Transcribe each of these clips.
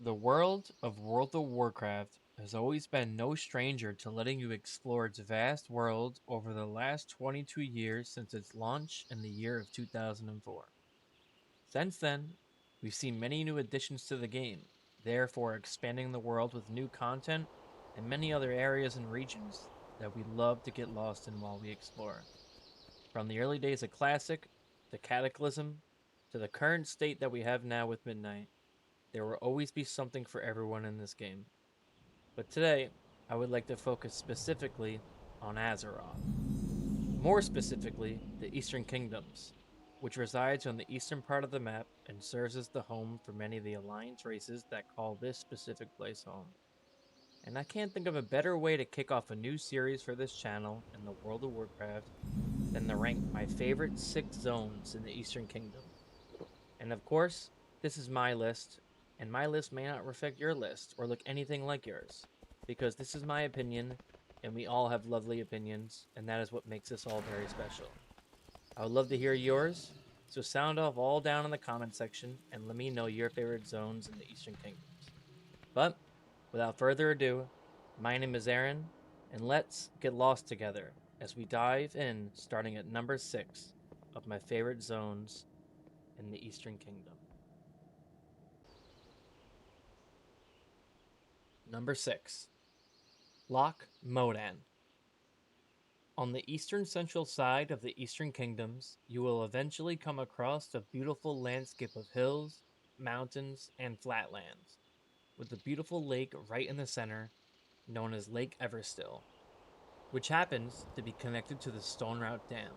The world of World of Warcraft has always been no stranger to letting you explore its vast world over the last 22 years since its launch in the year of 2004. Since then, we've seen many new additions to the game, therefore expanding the world with new content and many other areas and regions that we love to get lost in while we explore. From the early days of Classic, to Cataclysm, to the current state that we have now with Midnight, there will always be something for everyone in this game. But today, I would like to focus specifically on Azeroth. More specifically, the Eastern Kingdoms, which resides on the eastern part of the map and serves as the home for many of the Alliance races that call this specific place home. And I can't think of a better way to kick off a new series for this channel in the World of Warcraft than to rank my favorite 6 zones in the Eastern Kingdom. And of course, this is my list, and my list may not reflect your list or look anything like yours, because this is my opinion, and we all have lovely opinions, and that is what makes us all very special. I would love to hear yours, so sound off all down in the comment section and let me know your favorite zones in the Eastern Kingdoms. But without further ado, my name is Aaron, and let's get lost together as we dive in starting at number 6 of my favorite zones in the Eastern Kingdom. Number 6. Loch Modan. On the eastern central side of the Eastern Kingdoms, you will eventually come across a beautiful landscape of hills, mountains, and flatlands, with a beautiful lake right in the center, known as Lake Everstill, which happens to be connected to the Stone Route Dam.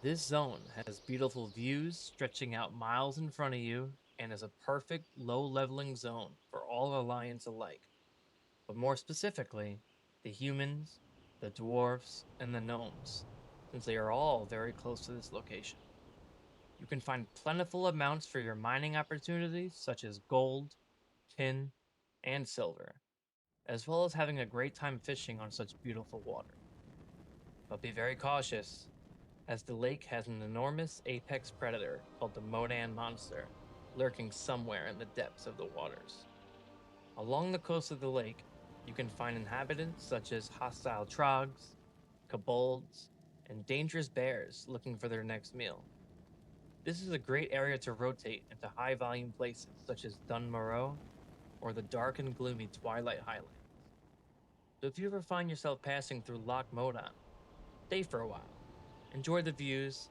This zone has beautiful views stretching out miles in front of you and is a perfect low leveling zone for all Alliance alike, but more specifically, the humans, the dwarfs, and the gnomes, since they are all very close to this location. You can find plentiful amounts for your mining opportunities, such as gold, tin, and silver, as well as having a great time fishing on such beautiful water. But be very cautious, as the lake has an enormous apex predator called the Modan monster lurking somewhere in the depths of the waters. Along the coast of the lake, you can find inhabitants such as hostile trogs, kobolds, and dangerous bears looking for their next meal. This is a great area to rotate into high volume places such as Maro or the dark and gloomy Twilight Highlands. So if you ever find yourself passing through Loch Modan, stay for a while, enjoy the views,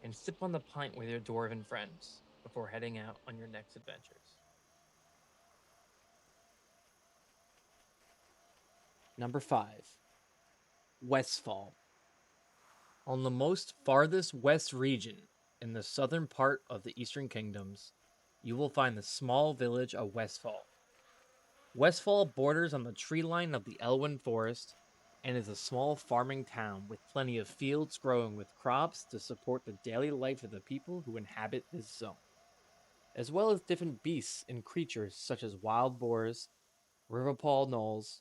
and sip on the pint with your dwarven friends before heading out on your next adventures. Number 5. Westfall. On the most farthest west region, in the southern part of the Eastern Kingdoms, you will find the small village of Westfall. Westfall borders on the tree line of the Elwin Forest and is a small farming town with plenty of fields growing with crops to support the daily life of the people who inhabit this zone, as well as different beasts and creatures such as wild boars, riverpaw gnolls,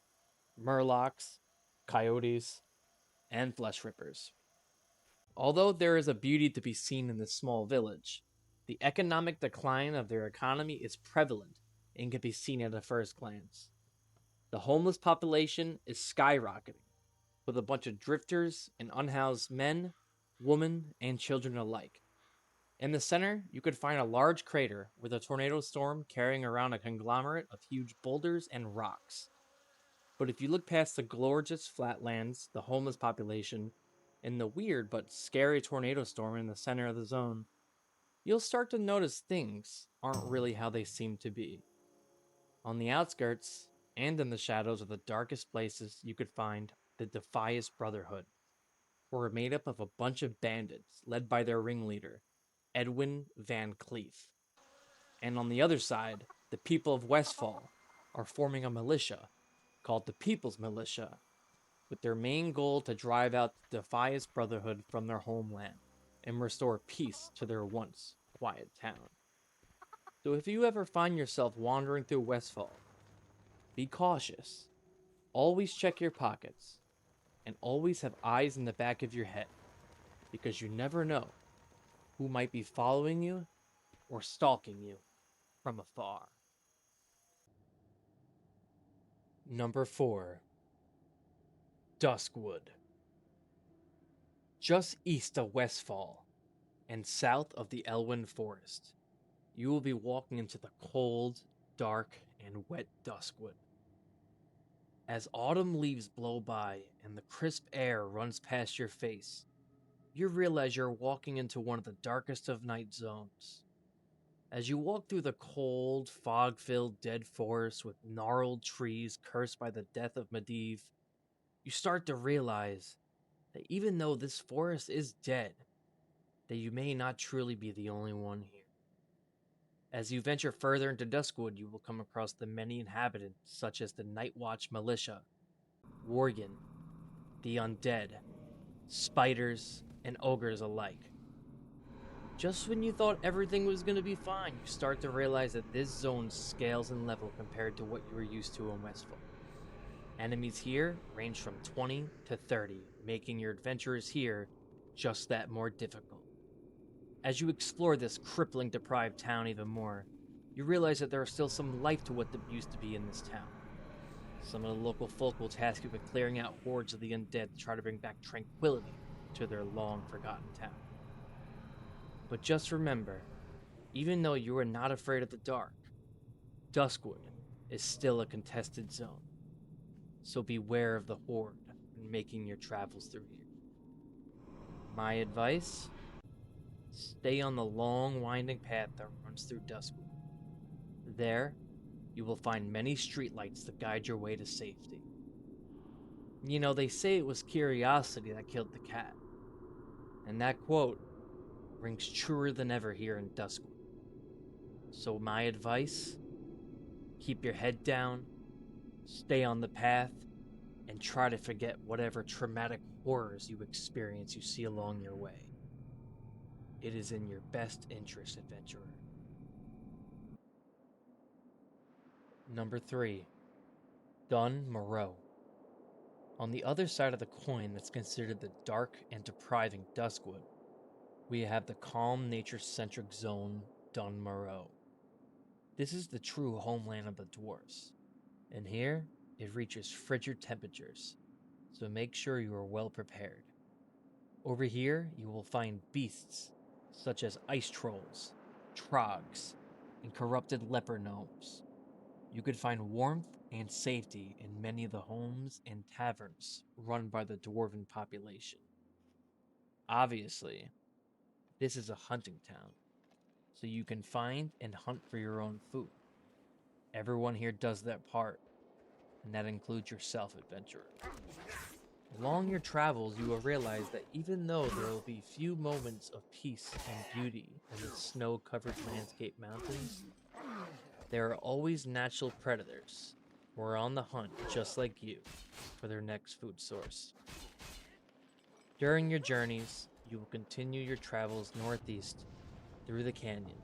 murlocs, coyotes, and flesh rippers. Although there is a beauty to be seen in this small village, the economic decline of their economy is prevalent and can be seen at a first glance. The homeless population is skyrocketing, with a bunch of drifters and unhoused men, women, and children alike. In the center, you could find a large crater with a tornado storm carrying around a conglomerate of huge boulders and rocks. But if you look past the gorgeous flatlands, the homeless population, and the weird but scary tornado storm in the center of the zone, you'll start to notice things aren't really how they seem to be. On the outskirts, and in the shadows of the darkest places, you could find the Defias Brotherhood, who are made up of a bunch of bandits led by their ringleader, Edwin Van Cleef. And on the other side, the people of Westfall are forming a militia called the People's Militia, with their main goal to drive out the Defias Brotherhood from their homeland and restore peace to their once quiet town. So if you ever find yourself wandering through Westfall, be cautious. Always check your pockets and always have eyes in the back of your head because you never know who might be following you or stalking you from afar. Number 4. Duskwood. Just east of Westfall and south of the Elwin Forest, you will be walking into the cold, dark, and wet Duskwood. As autumn leaves blow by and the crisp air runs past your face, you realize you're walking into one of the darkest of night zones. As you walk through the cold, fog-filled dead forest with gnarled trees cursed by the death of Medivh, you start to realize that even though this forest is dead, that you may not truly be the only one here. As you venture further into Duskwood, you will come across the many inhabitants, such as the Night Watch Militia, Worgen, the Undead, spiders, and ogres alike. Just when you thought everything was going to be fine, you start to realize that this zone scales in level compared to what you were used to in Westfall. Enemies here range from 20 to 30, making your adventures here just that more difficult. As you explore this crippling deprived town even more, you realize that there is still some life to what used to be in this town. Some of the local folk will task you with clearing out hordes of the undead to try to bring back tranquility to their long-forgotten town. But just remember, even though you are not afraid of the dark, Duskwood is still a contested zone. So beware of the horde when making your travels through here. My advice? Stay on the long, winding path that runs through Duskwood. There, you will find many streetlights to guide your way to safety. You know, they say it was curiosity that killed the cat. And that quote rings truer than ever here in Duskwood. So my advice? Keep your head down, stay on the path, and try to forget whatever traumatic horrors you see along your way. It is in your best interest, adventurer. Number 3. Maro. On the other side of the coin that's considered the dark and depriving Duskwood, we have the calm, nature-centric zone, Maro. This is the true homeland of the dwarves, and here it reaches frigid temperatures, so make sure you are well prepared. Over here, you will find beasts such as ice trolls, trogs, and corrupted leper gnomes. You could find warmth and safety in many of the homes and taverns run by the dwarven population. Obviously, this is a hunting town, so you can find and hunt for your own food. Everyone here does their part, and that includes yourself, adventurer. Along your travels, you will realize that even though there will be few moments of peace and beauty in the snow-covered landscape mountains, there are always natural predators who are on the hunt just like you for their next food source. During your journeys, you will continue your travels northeast through the canyon,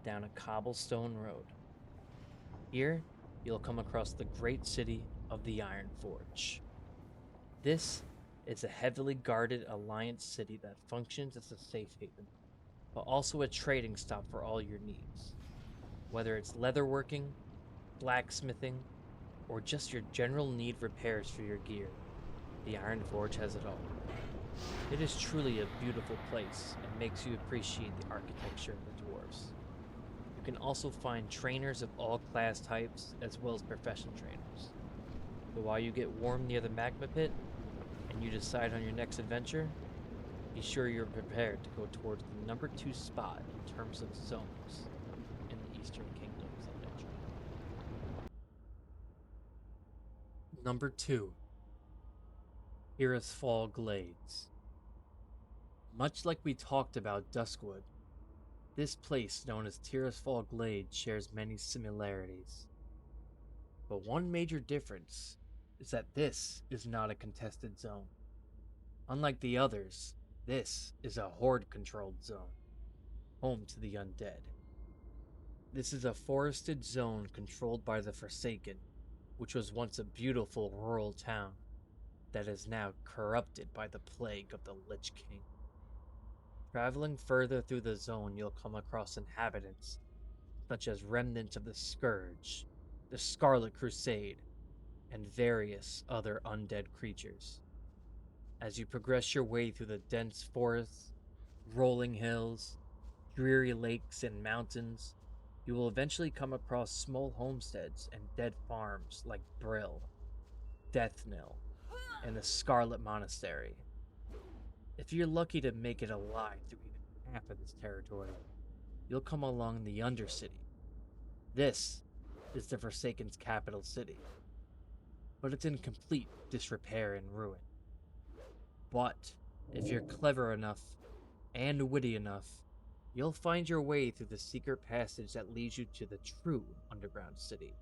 down a cobblestone road. Here, you'll come across the great city of the Iron Forge. This is a heavily guarded Alliance city that functions as a safe haven, but also a trading stop for all your needs. Whether it's leatherworking, blacksmithing, or just your general need repairs for your gear, the Iron Forge has it all. It is truly a beautiful place and makes you appreciate the architecture of the dwarves. You can also find trainers of all class types as well as profession trainers. But while you get warm near the magma pit, and you decide on your next adventure, be sure you're prepared to go towards the number 2 spot in terms of zones in the Eastern Kingdom's adventure. Number 2. Fall Glades. Much like we talked about Duskwood, this place known as Fall Glades shares many similarities. But one major difference is that this is not a contested zone. Unlike the others, this is a horde-controlled zone, home to the undead. This is a forested zone controlled by the Forsaken, which was once a beautiful rural town that is now corrupted by the plague of the Lich King. Traveling further through the zone, you'll come across inhabitants such as remnants of the Scourge, the Scarlet Crusade, and various other undead creatures. As you progress your way through the dense forests, rolling hills, dreary lakes, and mountains, you will eventually come across small homesteads and dead farms like Brill, Deathnell, and the Scarlet Monastery. If you're lucky to make it alive through even half of this territory, you'll come along the Undercity. This is the Forsaken's capital city, but it's in complete disrepair and ruin. But if you're clever enough and witty enough, you'll find your way through the secret passage that leads you to the true underground city.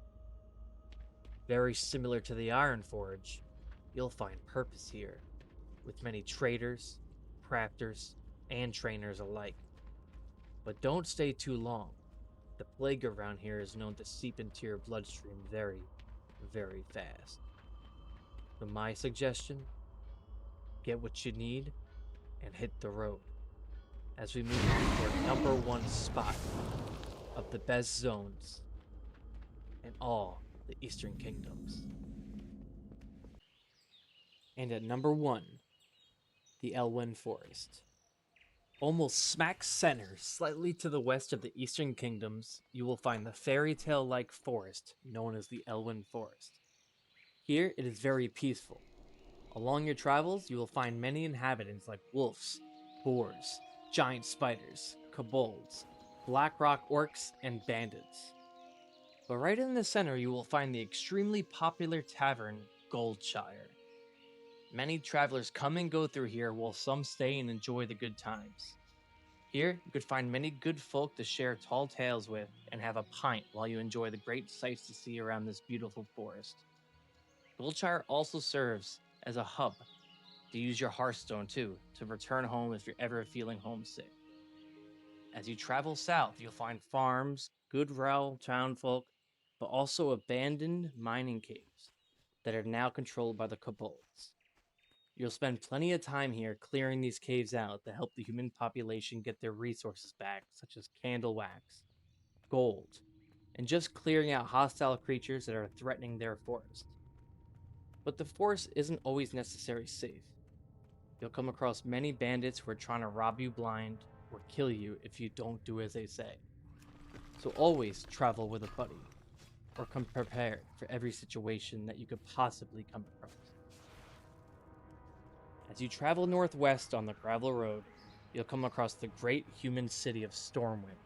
Very similar to the Iron Forge, you'll find purpose here, with many traders, crafters, and trainers alike. But don't stay too long. The plague around here is known to seep into your bloodstream very, very fast. So my suggestion, get what you need and hit the road as we move on to our number one spot of the best zones in all the Eastern Kingdoms. And at number one, the Elwin Forest. Almost smack center, slightly to the west of the Eastern Kingdoms, you will find the fairy tale-like forest known as the Elwin Forest. Here, it is very peaceful. Along your travels, you will find many inhabitants like wolves, boars, giant spiders, kobolds, blackrock orcs, and bandits. But right in the center, you will find the extremely popular tavern, Goldshire. Many travelers come and go through here while some stay and enjoy the good times. Here, you could find many good folk to share tall tales with and have a pint while you enjoy the great sights to see around this beautiful forest. Goldshire also serves as a hub to use your Hearthstone too, to return home if you're ever feeling homesick. As you travel south, you'll find farms, good row townfolk, but also abandoned mining caves that are now controlled by the kobolds. You'll spend plenty of time here clearing these caves out to help the human population get their resources back, such as candle wax, gold, and just clearing out hostile creatures that are threatening their forest. But the forest isn't always necessarily safe. You'll come across many bandits who are trying to rob you blind or kill you if you don't do as they say. So always travel with a buddy, or come prepared for every situation that you could possibly come across. As you travel northwest on the gravel road, you'll come across the great human city of Stormwind.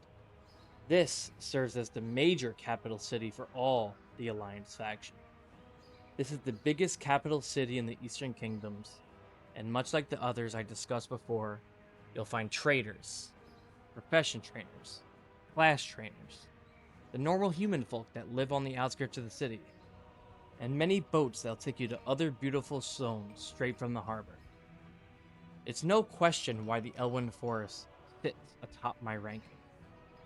This serves as the major capital city for all the Alliance faction. This is the biggest capital city in the Eastern Kingdoms, and much like the others I discussed before, you'll find traders, profession trainers, class trainers, the normal human folk that live on the outskirts of the city, and many boats that'll take you to other beautiful zones straight from the harbor. It's no question why the Elwin Forest sits atop my ranking.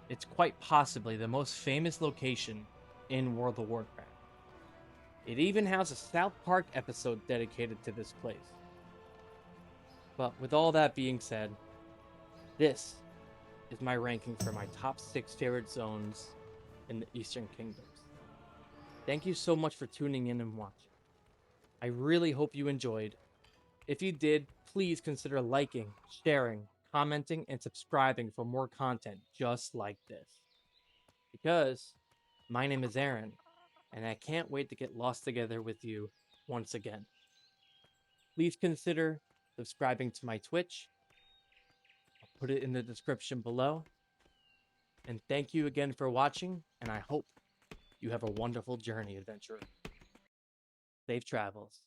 It's quite possibly the most famous location in World of Warcraft. It even has a South Park episode dedicated to this place. But with all that being said, this is my ranking for my top 6 favorite zones in the Eastern Kingdoms. Thank you so much for tuning in and watching. I really hope you enjoyed. If you did, please consider liking, sharing, commenting, and subscribing for more content just like this. Because my name is Aaron, and I can't wait to get lost together with you once again. Please consider subscribing to my Twitch. I'll put it in the description below. And thank you again for watching, and I hope you have a wonderful journey, adventurer. Safe travels.